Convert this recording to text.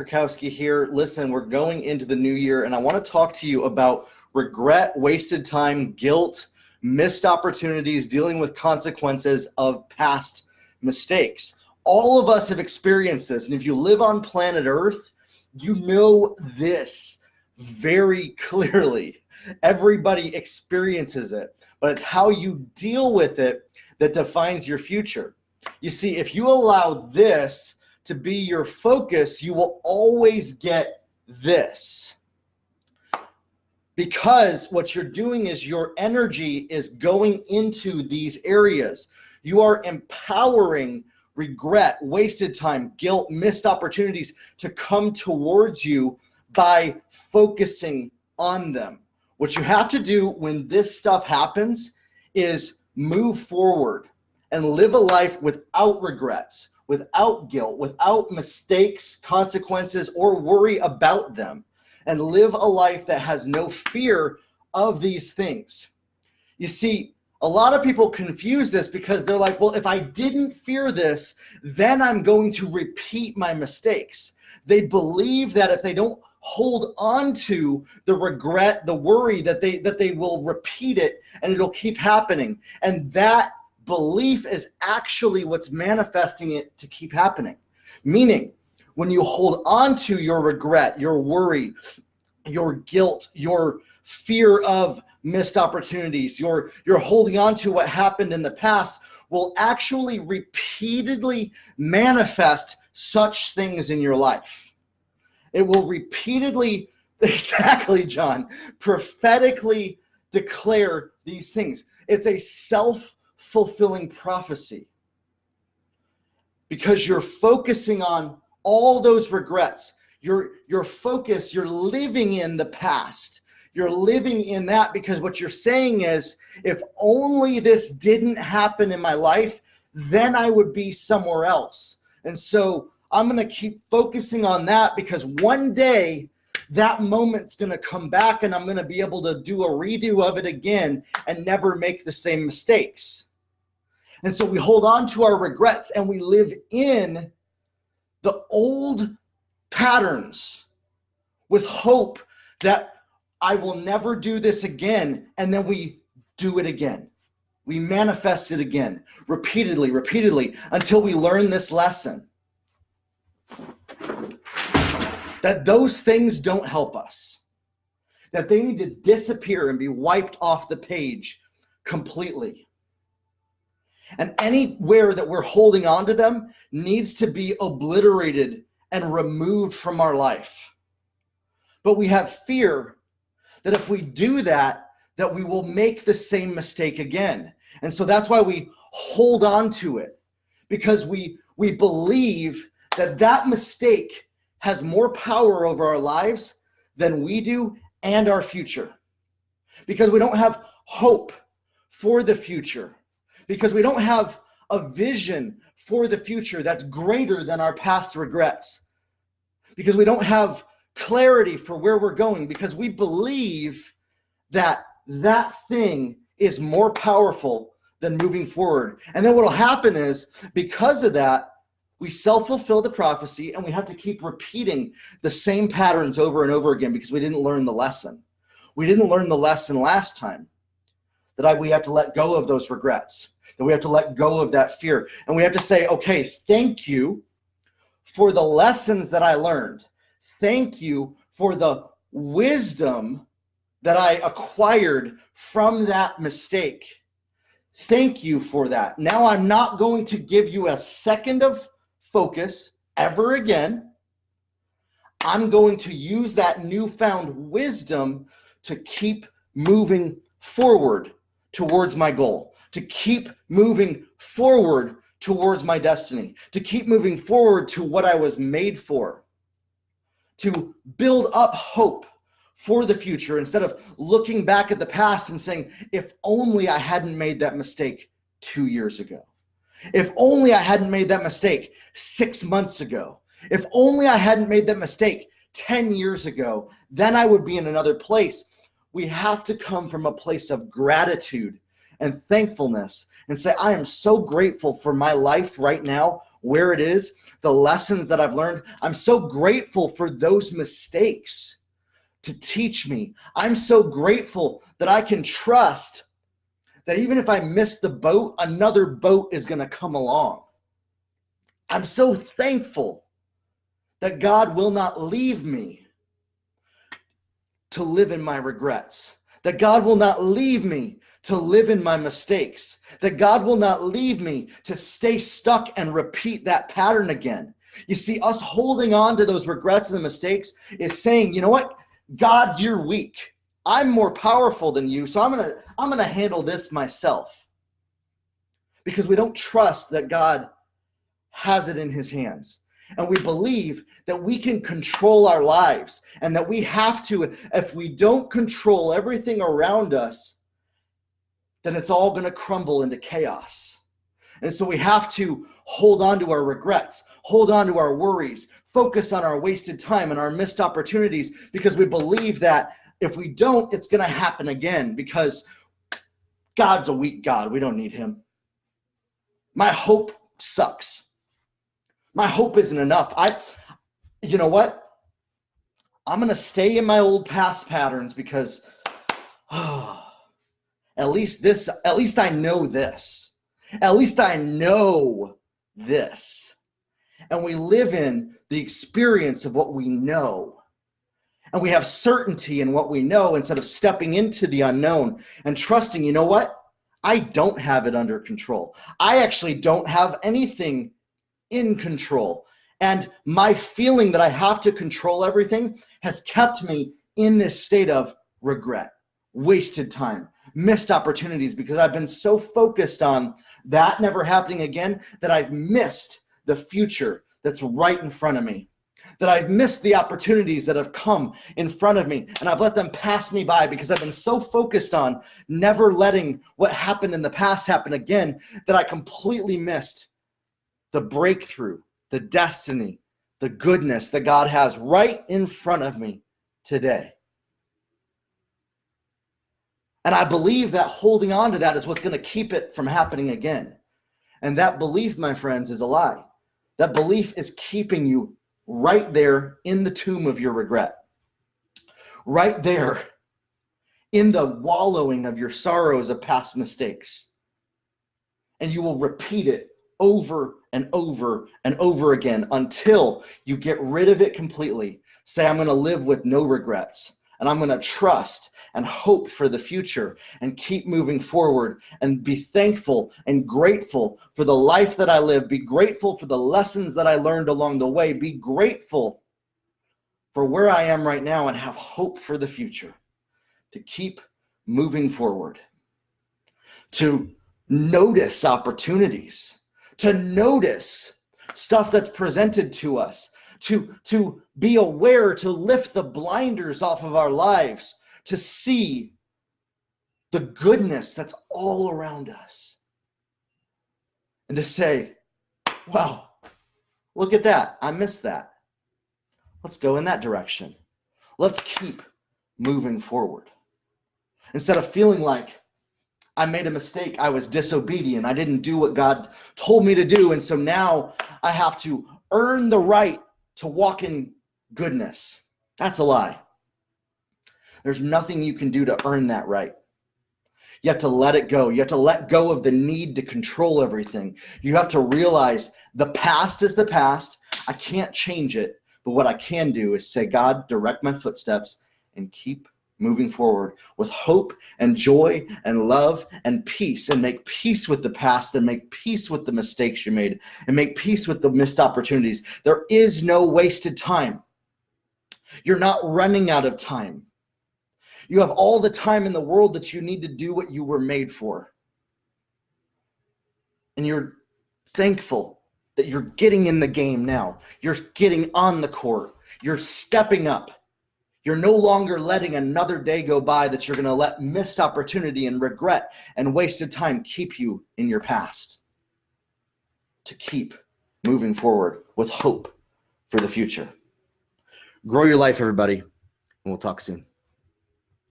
Krakowski here. Listen, we're going into the new year, and I want to talk to you about regret, wasted time, guilt, missed opportunities, dealing with consequences of past mistakes. All of us have experienced this, and if you live on planet Earth, you know this very clearly. Everybody experiences it, but it's how you deal with it that defines your future. You see, if you allow this to be your focus, you will always get this. Because what you're doing is your energy is going into these areas. You are empowering regret, wasted time, guilt, missed opportunities to come towards you by focusing on them. What you have to do when this stuff happens is move forward and live a life without regrets, without guilt, without mistakes, consequences, or worry about them, and live a life that has no fear of these things. You see, a lot of people confuse this because they're like, well, if I didn't fear this, then I'm going to repeat my mistakes. They believe that if they don't hold on to the regret, the worry, that they will repeat it and it'll keep happening. And that belief is actually what's manifesting it to keep happening. Meaning, when you hold on to your regret, your worry, your guilt, your fear of missed opportunities, you're holding on to what happened in the past, will actually repeatedly manifest such things in your life. It will repeatedly, exactly, John, prophetically declare these things. It's a self-fulfilling prophecy because you're focusing on all those regrets. Your focus, you're living in the past. You're living in that because what you're saying is, if only this didn't happen in my life, then I would be somewhere else. And so I'm going to keep focusing on that because one day that moment's going to come back and I'm going to be able to do a redo of it again and never make the same mistakes. And so we hold on to our regrets and we live in the old patterns with hope that I will never do this again. And then we do it again. We manifest it again, repeatedly, until we learn this lesson. That those things don't help us. That they need to disappear and be wiped off the page completely. And anywhere that we're holding on to them needs to be obliterated and removed from our life. But we have fear that if we do that, that we will make the same mistake again. And so that's why we hold on to it, because we believe that that mistake has more power over our lives than we do and our future. Because we don't have hope for the future. Because we don't have a vision for the future that's greater than our past regrets. Because we don't have clarity for where we're going. Because we believe that that thing is more powerful than moving forward. And then what will happen is, because of that, we self-fulfill the prophecy and we have to keep repeating the same patterns over and over again because we didn't learn the lesson. We didn't learn the lesson last time that we have to let go of those regrets, that we have to let go of that fear. And we have to say, okay, thank you for the lessons that I learned. Thank you for the wisdom that I acquired from that mistake. Thank you for that. Now I'm not going to give you a second of focus ever again. I'm going to use that newfound wisdom to keep moving forward towards my goal, to keep moving forward towards my destiny, to keep moving forward to what I was made for, to build up hope for the future instead of looking back at the past and saying, if only I hadn't made that mistake 2 years ago. If only I hadn't made that mistake 6 months ago. If only I hadn't made that mistake 10 years ago, then I would be in another place. We have to come from a place of gratitude and thankfulness and say, I am so grateful for my life right now where it is, the lessons that I've learned. I'm so grateful for those mistakes to teach me. I'm so grateful that I can trust that even if I miss the boat, another boat is going to come along. I'm so thankful that God will not leave me to live in my regrets, that God will not leave me to live in my mistakes, that God will not leave me to stay stuck and repeat that pattern again. You see, us holding on to those regrets and the mistakes is saying, you know what? God, you're weak. I'm more powerful than you, so I'm gonna handle this myself. Because we don't trust that God has it in his hands. And we believe that we can control our lives and that we have to, if we don't control everything around us, then it's all going to crumble into chaos. And so we have to hold on to our regrets, hold on to our worries, focus on our wasted time and our missed opportunities, because we believe that if we don't, it's going to happen again, because God's a weak God. We don't need him. My hope sucks. My hope isn't enough. You know what? I'm going to stay in my old past patterns because at least I know this. At least I know this. And we live in the experience of what we know. And we have certainty in what we know instead of stepping into the unknown and trusting, you know what? I don't have it under control. I actually don't have anything in control. And my feeling that I have to control everything has kept me in this state of regret, wasted time, missed opportunities, because I've been so focused on that never happening again that I've missed the future that's right in front of me, that I've missed the opportunities that have come in front of me, and I've let them pass me by because I've been so focused on never letting what happened in the past happen again that I completely missed the breakthrough, the destiny, the goodness that God has right in front of me today. And I believe that holding on to that is what's going to keep it from happening again. And that belief, my friends, is a lie. That belief is keeping you right there in the tomb of your regret, right there in the wallowing of your sorrows of past mistakes. And you will repeat it over and over and over again until you get rid of it completely. Say, I'm going to live with no regrets, and I'm going to trust and hope for the future and keep moving forward and be thankful and grateful for the life that I live. Be grateful for the lessons that I learned along the way. Be grateful for where I am right now and have hope for the future, to keep moving forward, to notice opportunities, to notice stuff that's presented to us, to be aware, to lift the blinders off of our lives, to see the goodness that's all around us, and to say, wow, look at that. I missed that. Let's go in that direction. Let's keep moving forward. Instead of feeling like I made a mistake, I was disobedient, I didn't do what God told me to do, and so now I have to earn the right to walk in goodness. That's a lie. There's nothing you can do to earn that right. You have to let it go. You have to let go of the need to control everything. You have to realize the past is the past. I can't change it, but what I can do is say, God, direct my footsteps and keep moving forward with hope and joy and love and peace, and make peace with the past and make peace with the mistakes you made and make peace with the missed opportunities. There is no wasted time. You're not running out of time. You have all the time in the world that you need to do what you were made for. And you're thankful that you're getting in the game now. You're getting on the court. You're stepping up. You're no longer letting another day go by that you're going to let missed opportunity and regret and wasted time keep you in your past. To keep moving forward with hope for the future. Grow your life, everybody, and we'll talk soon.